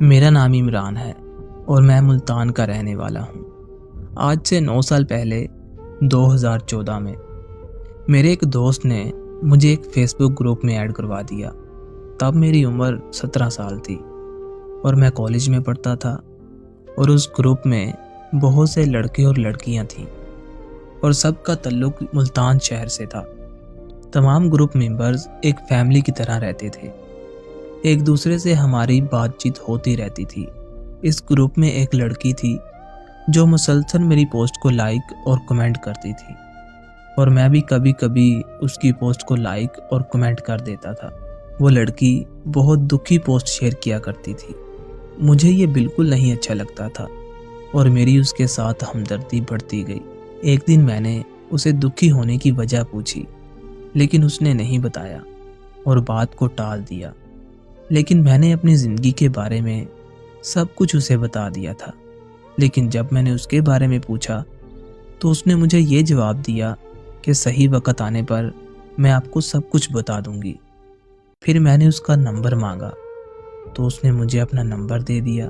मेरा नाम इमरान है और मैं मुल्तान का रहने वाला हूँ। आज से 9 साल पहले 2014 में मेरे एक दोस्त ने मुझे एक फेसबुक ग्रुप में ऐड करवा दिया। तब मेरी उम्र 17 साल थी और मैं कॉलेज में पढ़ता था और उस ग्रुप में बहुत से लड़के और लड़कियां थीं और सबका ताल्लुक मुल्तान शहर से था। तमाम ग्रुप मेंबर्स एक फैमिली की तरह रहते थे। एक दूसरे से हमारी बातचीत होती रहती थी। इस ग्रुप में एक लड़की थी जो मुसलसल मेरी पोस्ट को लाइक और कमेंट करती थी और मैं भी कभी कभी उसकी पोस्ट को लाइक और कमेंट कर देता था। वो लड़की बहुत दुखी पोस्ट शेयर किया करती थी। मुझे ये बिल्कुल नहीं अच्छा लगता था और मेरी उसके साथ हमदर्दी बढ़ती गई। एक दिन मैंने उसे दुखी होने की वजह पूछी, लेकिन उसने नहीं बताया और बात को टाल दिया। लेकिन मैंने अपनी ज़िंदगी के बारे में सब कुछ उसे बता दिया था। लेकिन जब मैंने उसके बारे में पूछा तो उसने मुझे ये जवाब दिया कि सही वक्त आने पर मैं आपको सब कुछ बता दूंगी। फिर मैंने उसका नंबर मांगा तो उसने मुझे अपना नंबर दे दिया।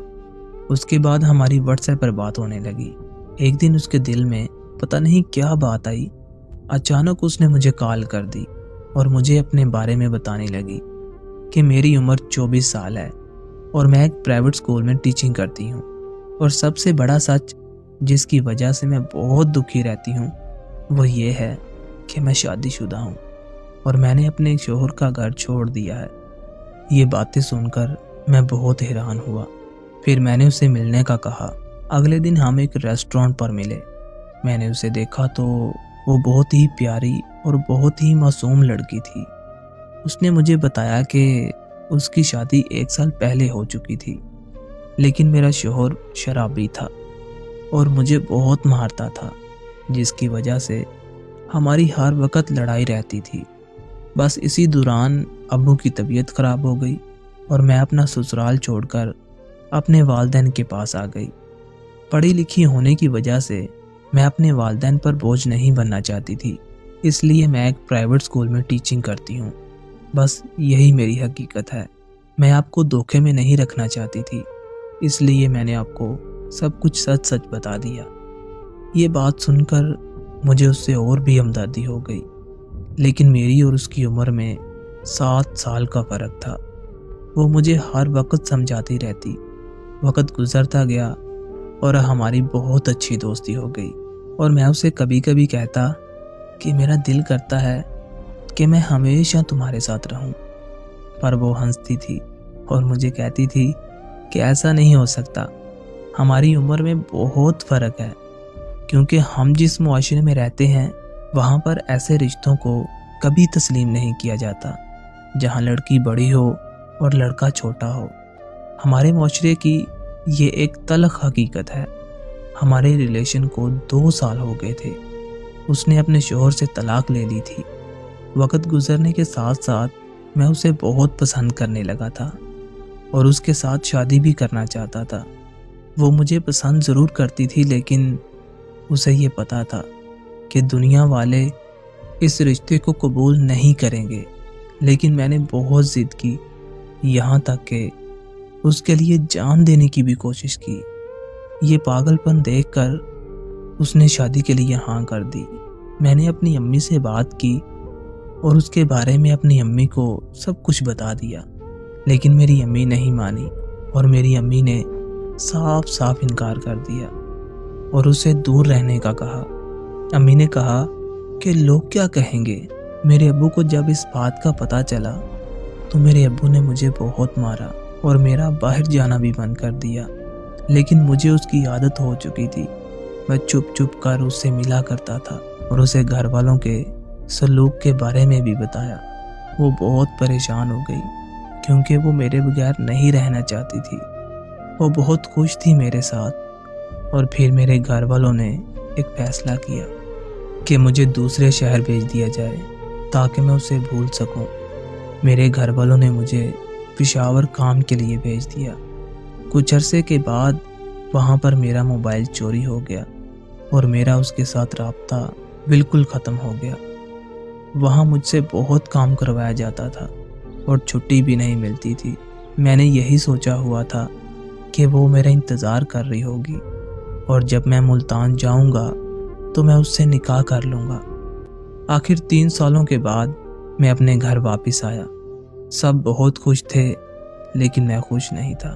उसके बाद हमारी व्हाट्सएप पर बात होने लगी। एक दिन उसके दिल में पता नहीं क्या बात आई। अचानक उसने मुझे कॉल कर दी और मुझे अपने बारे में बताने लगी कि मेरी उम्र 24 साल है और मैं एक प्राइवेट स्कूल में टीचिंग करती हूँ। और सबसे बड़ा सच जिसकी वजह से मैं बहुत दुखी रहती हूँ वो ये है कि मैं शादीशुदा हूँ और मैंने अपने शौहर का घर छोड़ दिया है। ये बातें सुनकर मैं बहुत हैरान हुआ। फिर मैंने उसे मिलने का कहा। अगले दिन हम एक रेस्टोरेंट पर मिले। मैंने उसे देखा तो वो बहुत ही प्यारी और बहुत ही मासूम लड़की थी। उसने मुझे बताया कि उसकी शादी 1 साल पहले हो चुकी थी, लेकिन मेरा शौहर शराबी था और मुझे बहुत मारता था, जिसकी वजह से हमारी हर वक्त लड़ाई रहती थी। बस इसी दौरान अब्बू की तबीयत ख़राब हो गई और मैं अपना ससुराल छोड़कर अपने वालिदैन के पास आ गई। पढ़ी लिखी होने की वजह से मैं अपने वालिदैन पर बोझ नहीं बनना चाहती थी, इसलिए मैं एक प्राइवेट स्कूल में टीचिंग करती हूँ। बस यही मेरी हकीकत है। मैं आपको धोखे में नहीं रखना चाहती थी, इसलिए मैंने आपको सब कुछ सच सच बता दिया। ये बात सुनकर मुझे उससे और भी हमदर्दी हो गई, लेकिन मेरी और उसकी उम्र में 7 साल का फ़र्क था। वो मुझे हर वक्त समझाती रहती। वक्त गुजरता गया और हमारी बहुत अच्छी दोस्ती हो गई और मैं उसे कभी कभी कहता कि मेरा दिल करता है कि मैं हमेशा तुम्हारे साथ रहूं, पर वो हंसती थी और मुझे कहती थी कि ऐसा नहीं हो सकता। हमारी उम्र में बहुत फ़र्क है, क्योंकि हम जिस मुआशरे में रहते हैं वहाँ पर ऐसे रिश्तों को कभी तस्लीम नहीं किया जाता जहाँ लड़की बड़ी हो और लड़का छोटा हो। हमारे मुआशरे की ये एक तल्ख हकीकत है। हमारे रिलेशन को 2 साल हो गए थे। उसने अपने शौहर से तलाक ले ली थी। वक्त गुजरने के साथ साथ मैं उसे बहुत पसंद करने लगा था और उसके साथ शादी भी करना चाहता था। वो मुझे पसंद ज़रूर करती थी, लेकिन उसे ये पता था कि दुनिया वाले इस रिश्ते को कबूल नहीं करेंगे। लेकिन मैंने बहुत ज़िद की, यहाँ तक कि उसके लिए जान देने की भी कोशिश की। ये पागलपन देखकर उसने शादी के लिए हाँ कर दी। मैंने अपनी अम्मी से बात की और उसके बारे में अपनी अम्मी को सब कुछ बता दिया, लेकिन मेरी अम्मी नहीं मानी और मेरी अम्मी ने साफ साफ इनकार कर दिया और उसे दूर रहने का कहा। अम्मी ने कहा कि लोग क्या कहेंगे। मेरे अब्बू को जब इस बात का पता चला तो मेरे अब्बू ने मुझे बहुत मारा और मेरा बाहर जाना भी बंद कर दिया। लेकिन मुझे उसकी आदत हो चुकी थी। मैं चुप चुप कर उससे मिला करता था और उसे घर वालों के सलूक के बारे में भी बताया। वो बहुत परेशान हो गई क्योंकि वो मेरे बगैर नहीं रहना चाहती थी। वो बहुत खुश थी मेरे साथ। और फिर मेरे घर वालों ने एक फैसला किया कि मुझे दूसरे शहर भेज दिया जाए ताकि मैं उसे भूल सकूं। मेरे घर वालों ने मुझे पेशावर काम के लिए भेज दिया। कुछ अरसे के बाद वहाँ पर मेरा मोबाइल चोरी हो गया और मेरा उसके साथ राब्ता बिल्कुल ख़त्म हो गया। वहाँ मुझसे बहुत काम करवाया जाता था और छुट्टी भी नहीं मिलती थी। मैंने यही सोचा हुआ था کہ وہ میرا انتظار کر رہی ہوگی اور جب میں ملتان جاؤں گا تو میں اس سے نکاح کر لوں گا۔ آخر 3 سالوں کے بعد میں اپنے گھر واپس آیا۔ سب بہت خوش تھے لیکن میں خوش نہیں تھا۔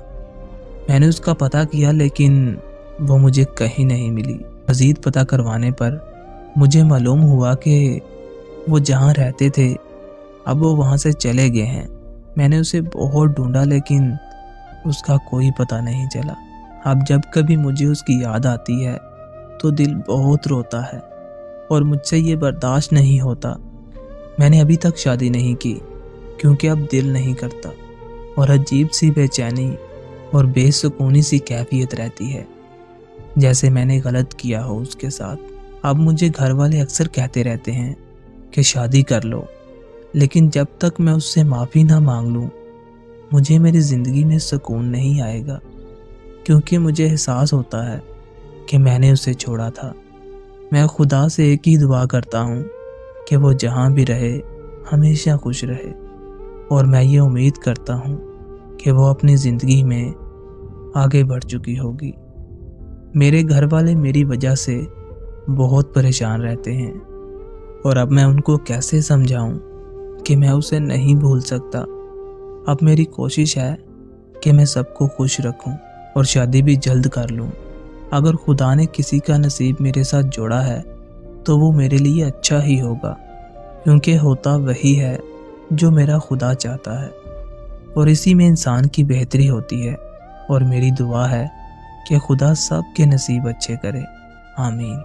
میں نے اس کا پتہ کیا لیکن وہ مجھے کہیں نہیں ملی۔ مزید پتہ کروانے پر مجھے معلوم ہوا کہ وہ جہاں رہتے تھے اب وہ وہاں سے چلے گئے ہیں۔ میں نے اسے بہت ڈھونڈا لیکن اس کا کوئی پتہ نہیں چلا۔ اب جب کبھی مجھے اس کی یاد آتی ہے تو دل بہت روتا ہے اور مجھ سے یہ برداشت نہیں ہوتا۔ میں نے ابھی تک شادی نہیں کی کیونکہ اب دل نہیں کرتا اور عجیب سی بے چینی اور بے سکونی سی کیفیت رہتی ہے، جیسے میں نے غلط کیا ہو اس کے ساتھ۔ اب مجھے گھر والے اکثر کہتے رہتے ہیں کہ شادی کر لو، لیکن جب تک میں اس سے معافی نہ مانگ لوں مجھے میری زندگی میں سکون نہیں آئے گا، کیونکہ مجھے احساس ہوتا ہے کہ میں نے اسے چھوڑا تھا۔ میں خدا سے ایک ہی دعا کرتا ہوں کہ وہ جہاں بھی رہے ہمیشہ خوش رہے، اور میں یہ امید کرتا ہوں کہ وہ اپنی زندگی میں آگے بڑھ چکی ہوگی۔ میرے گھر والے میری وجہ سے بہت پریشان رہتے ہیں اور اب میں ان کو کیسے سمجھاؤں کہ میں اسے نہیں بھول سکتا۔ اب میری کوشش ہے کہ میں سب کو خوش رکھوں اور شادی بھی جلد کر لوں۔ اگر خدا نے کسی کا نصیب میرے ساتھ جوڑا ہے تو وہ میرے لیے اچھا ہی ہوگا، کیونکہ ہوتا وہی ہے جو میرا خدا چاہتا ہے، اور اسی میں انسان کی بہتری ہوتی ہے۔ اور میری دعا ہے کہ خدا سب کے نصیب اچھے کرے، آمین۔